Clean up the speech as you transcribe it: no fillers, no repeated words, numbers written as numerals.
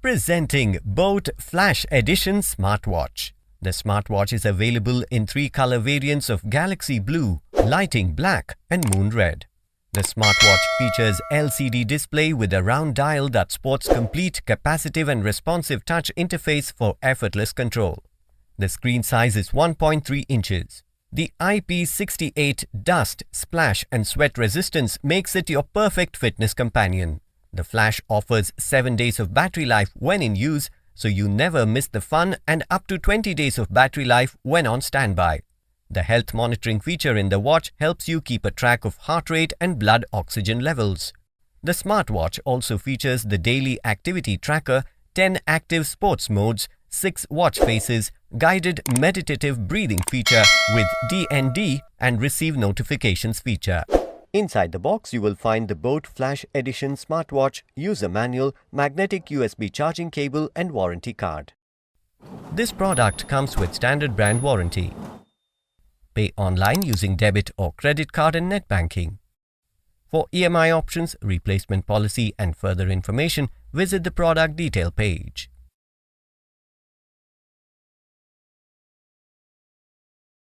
Presenting boAt Flash Edition Smartwatch. The smartwatch is available in 3 color variants of Galaxy Blue, Lighting Black and Moon Red. The smartwatch features LCD display with a round dial that sports complete capacitive and responsive touch interface for effortless control. The screen size is 1.3 inches. The IP68 dust, splash and sweat resistance makes it your perfect fitness companion. The Flash offers 7 days of battery life when in use, so you never miss the fun, and up to 20 days of battery life when on standby. The health monitoring feature in the watch helps you keep a track of heart rate and blood oxygen levels. The smartwatch also features the daily activity tracker, 10 active sports modes, 6 watch faces, guided meditative breathing feature with DND and receive notifications feature. Inside the box, you will find the boAt Flash Edition Smartwatch, user manual, magnetic USB charging cable and warranty card. This product comes with standard brand warranty. Pay online using debit or credit card and net banking. For EMI options, replacement policy and further information, visit the product detail page.